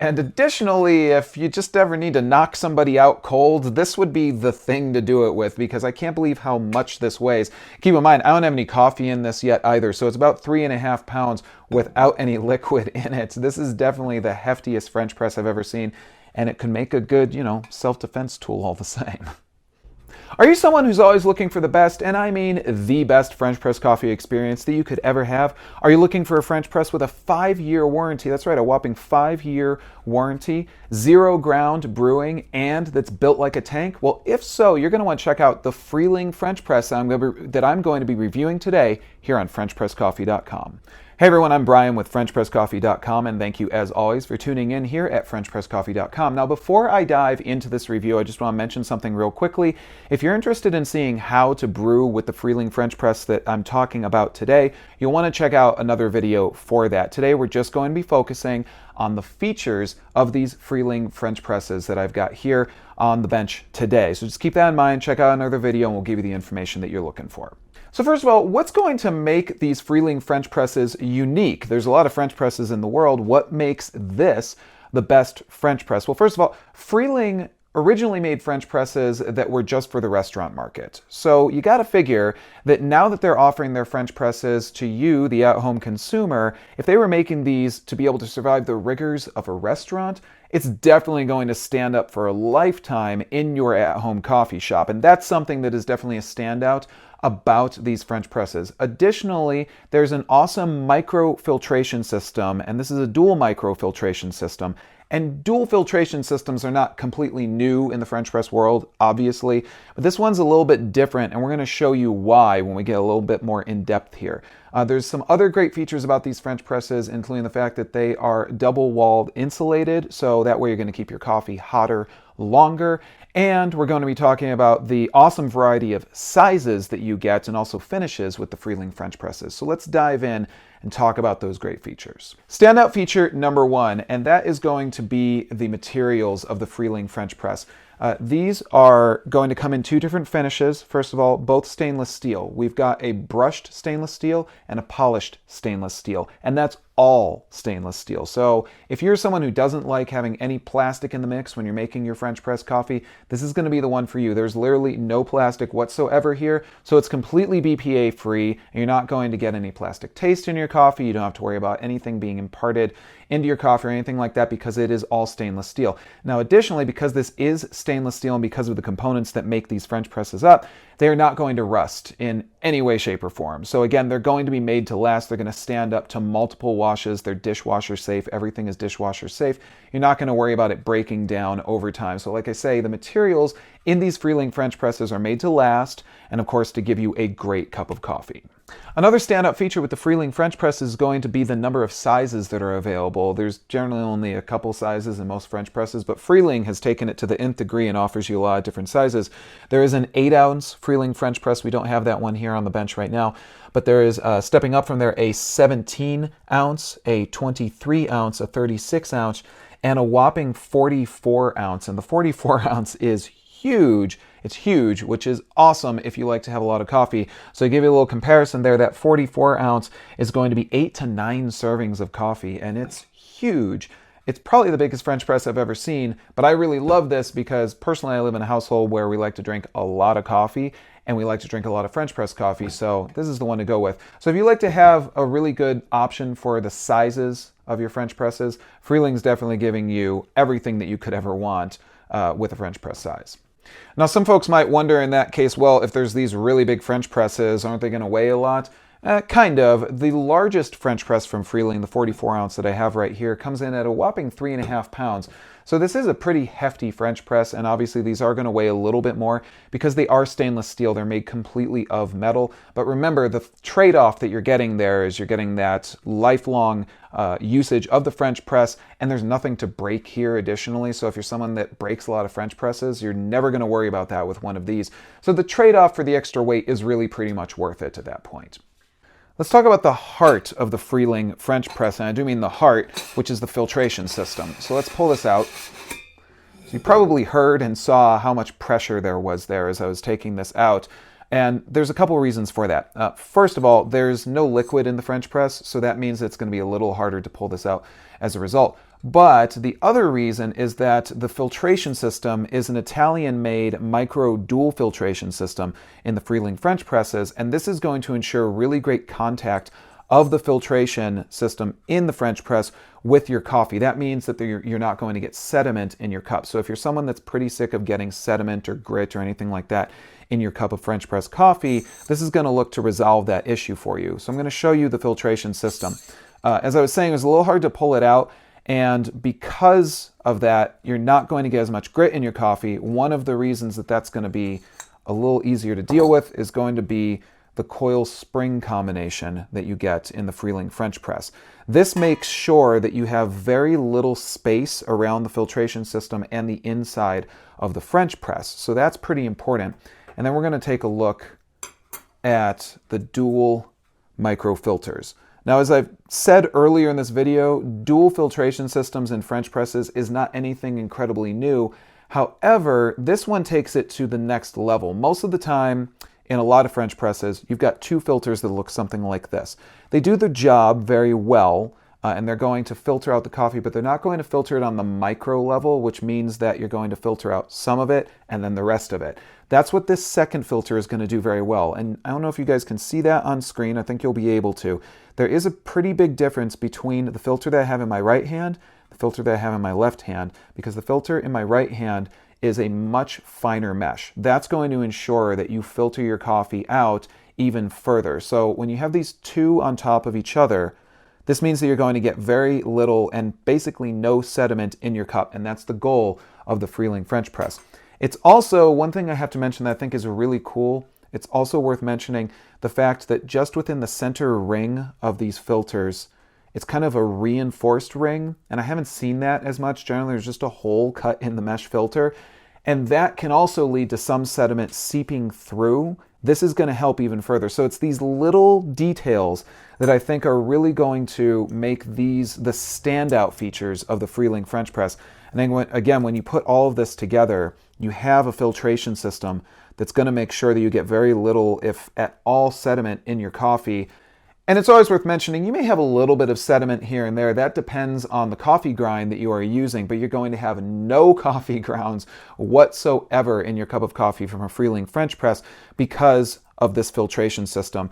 And additionally, if you just ever need to knock somebody out cold, this would be the thing to do it with, because I can't believe how much this weighs. Keep in mind, I don't have any coffee in this yet either, so it's about 3.5 pounds without any liquid in it. This is definitely the heftiest French press I've ever seen, and it can make a good, self-defense tool all the same. Are you someone who's always looking for the best, and I mean the best French press coffee experience that you could ever have? Are you looking for a French press with a 5-year warranty? That's right, a whopping 5-year warranty, 0 ground brewing, and that's built like a tank? Well, if so, you're going to want to check out the Freeling French press that I'm going to be reviewing today here on FrenchPressCoffee.com. Hey everyone, I'm Brian with FrenchPressCoffee.com, and thank you as always for tuning in here at FrenchPressCoffee.com. Now, before I dive into this review, I just want to mention something real quickly. If you're interested in seeing how to brew with the Freeling French press that I'm talking about today, you'll want to check out another video for that. Today, we're just going to be focusing on the features of these Freeling French presses that I've got here on the bench today. So just keep that in mind, check out another video, and we'll give you the information that you're looking for. So first of all, what's going to make these Freeling French presses unique? There's a lot of French presses in the world. What makes this the best French press? Well, first of all, Freeling originally made French presses that were just for the restaurant market. So you got to figure that now that they're offering their French presses to you, the at-home consumer, if they were making these to be able to survive the rigors of a restaurant, it's definitely going to stand up for a lifetime in your at-home coffee shop. And that's something that is definitely a standout about these French presses. Additionally, there's an awesome microfiltration system, and this is a dual microfiltration system. And dual filtration systems are not completely new in the French press world, obviously, but this one's a little bit different, and we're going to show you why when we get a little bit more in depth here. There's some other great features about these French presses, including the fact that they are double-walled insulated, so that way you're going to keep your coffee hotter longer. And we're going to be talking about the awesome variety of sizes that you get and also finishes with the Freeling French presses. So let's dive in and talk about those great features. Standout feature number 1, and that is going to be the materials of the Freeling French press. These are going to come in 2 different finishes. First of all, both stainless steel. We've got a brushed stainless steel and a polished stainless steel, and that's all stainless steel. So if you're someone who doesn't like having any plastic in the mix when you're making your French press coffee, this is going to be the one for you. There's literally no plastic whatsoever here, so it's completely BPA free, and you're not going to get any plastic taste in your coffee. You don't have to worry about anything being imparted into your coffee or anything like that, because it is all stainless steel. Now, additionally, because this is stainless steel and because of the components that make these French presses up, they are not going to rust in any way, shape, or form. So again, they're going to be made to last. They're going to stand up to multiple washes. They're dishwasher safe. Everything is dishwasher safe. You're not going to worry about it breaking down over time. So like I say, the materials in these Freeling French presses are made to last, and of course to give you a great cup of coffee. Another standout feature with the Freeling French press is going to be the number of sizes that are available. There's generally only a couple sizes in most French presses, but Freeling has taken it to the nth degree and offers you a lot of different sizes. There is an 8-ounce Freeling French press. We don't have that one here on the bench right now, but there is, stepping up from there, a 17-ounce, a 23-ounce, a 36-ounce, and a whopping 44-ounce. And the 44-ounce is huge. It's huge, which is awesome if you like to have a lot of coffee. So to give you a little comparison there, that 44-ounce is going to be 8 to 9 servings of coffee, and it's huge. It's probably the biggest French press I've ever seen, but I really love this because personally I live in a household where we like to drink a lot of coffee, and we like to drink a lot of French press coffee, so this is the one to go with. So if you like to have a really good option for the sizes of your French presses, Freeling's definitely giving you everything that you could ever want with a French press size. Now, some folks might wonder in that case, well, if there's these really big French presses, aren't they going to weigh a lot? Kind of. The largest French press from Freeling, the 44-ounce that I have right here, comes in at a whopping 3.5 pounds. So this is a pretty hefty French press, and obviously these are going to weigh a little bit more because they are stainless steel. They're made completely of metal. But remember, the trade-off that you're getting there is you're getting that lifelong usage of the French press, and there's nothing to break here additionally. So if you're someone that breaks a lot of French presses, you're never going to worry about that with one of these. So the trade-off for the extra weight is really pretty much worth it at that point. Let's talk about the heart of the Freeling French press, and I do mean the heart, which is the filtration system. So let's pull this out. So you probably heard and saw how much pressure there was there as I was taking this out. And there's a couple reasons for that. First of all, there's no liquid in the French press, so that means it's going to be a little harder to pull this out as a result. But the other reason is that the filtration system is an Italian-made micro dual filtration system in the Freeling French presses, and this is going to ensure really great contact of the filtration system in the French press with your coffee. That means that you're not going to get sediment in your cup. So if you're someone that's pretty sick of getting sediment or grit or anything like that in your cup of French press coffee, this is going to look to resolve that issue for you. So I'm going to show you the filtration system. As I was saying, it was a little hard to pull it out. And because of that, you're not going to get as much grit in your coffee. One of the reasons that that's going to be a little easier to deal with is going to be the coil spring combination that you get in the Freeling French press. This makes sure that you have very little space around the filtration system and the inside of the French press. So that's pretty important. And then we're going to take a look at the dual microfilters. Now, as I've said earlier in this video, dual filtration systems in French presses is not anything incredibly new. However, this one takes it to the next level. Most of the time, in a lot of French presses, you've got two filters that look something like this. They do their job very well, and they're going to filter out the coffee, but they're not going to filter it on the micro level, which means that you're going to filter out some of it and then the rest of it. That's what this second filter is going to do very well. And I don't know if you guys can see that on screen. I think you'll be able to. There is a pretty big difference between the filter that I have in my right hand, the filter that I have in my left hand, because the filter in my right hand is a much finer mesh. That's going to ensure that you filter your coffee out even further. So when you have these two on top of each other, this means that you're going to get very little and basically no sediment in your cup, and that's the goal of the Freeling French press. It's also, one thing I have to mention that I think is really cool, it's also worth mentioning the fact that just within the center ring of these filters, it's kind of a reinforced ring, and I haven't seen that as much. Generally, there's just a hole cut in the mesh filter, and that can also lead to some sediment seeping through. This is going to help even further. So it's these little details that I think are really going to make these the standout features of the Freeling French press. And then again, when you put all of this together, you have a filtration system that's going to make sure that you get very little, if at all, sediment in your coffee. And it's always worth mentioning, you may have a little bit of sediment here and there. That depends on the coffee grind that you are using, but you're going to have no coffee grounds whatsoever in your cup of coffee from a Freeling French press because of this filtration system.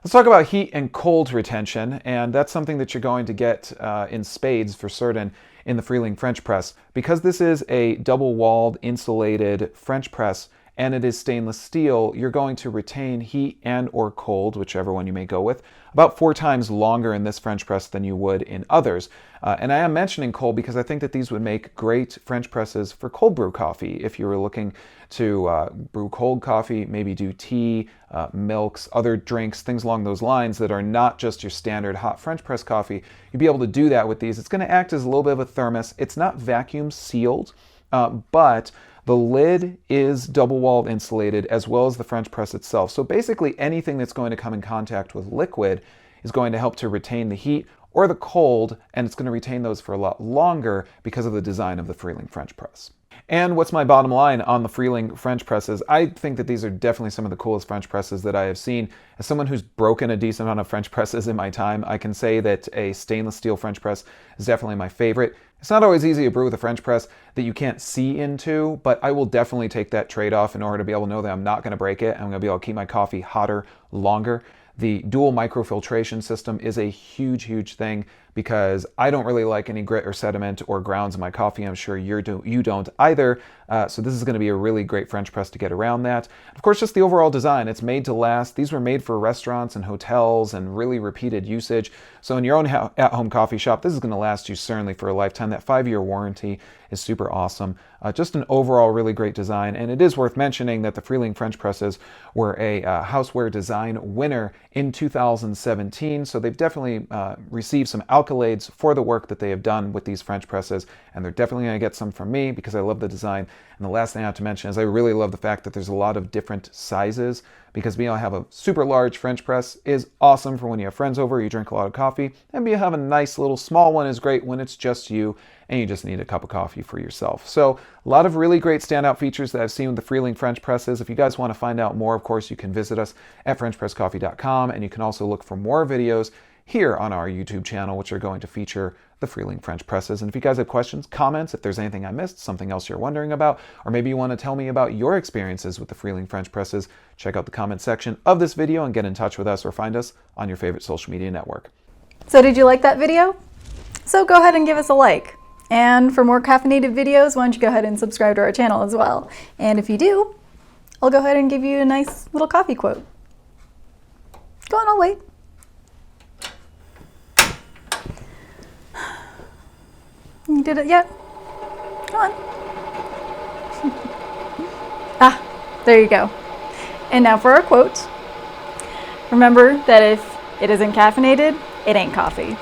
Let's talk about heat and cold retention, and that's something that you're going to get in spades for certain in the Freeling French press. Because this is a double-walled insulated French press, and it is stainless steel, you're going to retain heat and or cold, whichever one you may go with, about 4 times longer in this French press than you would in others. And I am mentioning cold because I think that these would make great French presses for cold brew coffee. If you were looking to brew cold coffee, maybe do tea, milks, other drinks, things along those lines that are not just your standard hot French press coffee, you'd be able to do that with these. It's going to act as a little bit of a thermos. It's not vacuum sealed, but the lid is double-walled insulated as well as the French press itself. So basically anything that's going to come in contact with liquid is going to help to retain the heat or the cold, and it's going to retain those for a lot longer because of the design of the Freeling French press. And what's my bottom line on the Freeling French presses? I think that these are definitely some of the coolest French presses that I have seen. As someone who's broken a decent amount of French presses in my time, I can say that a stainless steel French press is definitely my favorite. It's not always easy to brew with a French press that you can't see into, but I will definitely take that trade-off in order to be able to know that I'm not going to break it. I'm going to be able to keep my coffee hotter longer. The dual microfiltration system is a huge, huge thing because I don't really like any grit or sediment or grounds in my coffee. I'm sure you don't either. So this is going to be a really great French press to get around that. Of course, just the overall design. It's made to last. These were made for restaurants and hotels and really repeated usage. So in your own at-home coffee shop, this is going to last you certainly for a lifetime. That 5-year warranty is super awesome. Just an overall really great design. And it is worth mentioning that the Freeling French presses were a Houseware Design winner in 2017. So they've definitely received some accolades for the work that they have done with these French presses. And they're definitely going to get some from me because I love the design. And the last thing I have to mention is I really love the fact that there's a lot of different sizes because being able to have a super large French press is awesome for when you have friends over, you drink a lot of coffee, and being able to have a nice little small one is great when it's just you and you just need a cup of coffee for yourself. So a lot of really great standout features that I've seen with the Freeling French presses. If you guys want to find out more, of course, you can visit us at FrenchPressCoffee.com, and you can also look for more videos here on our YouTube channel, which are going to feature the Freeling French presses. And if you guys have questions, comments, if there's anything I missed, something else you're wondering about, or maybe you want to tell me about your experiences with the Freeling French presses, check out the comment section of this video and get in touch with us or find us on your favorite social media network. So did you like that video? So go ahead and give us a like. And for more caffeinated videos, why don't you go ahead and subscribe to our channel as well. And if you do, I'll go ahead and give you a nice little coffee quote. Go on, I'll wait. You did it yet? Come on. There you go. And now for our quote. Remember that if it isn't caffeinated, it ain't coffee.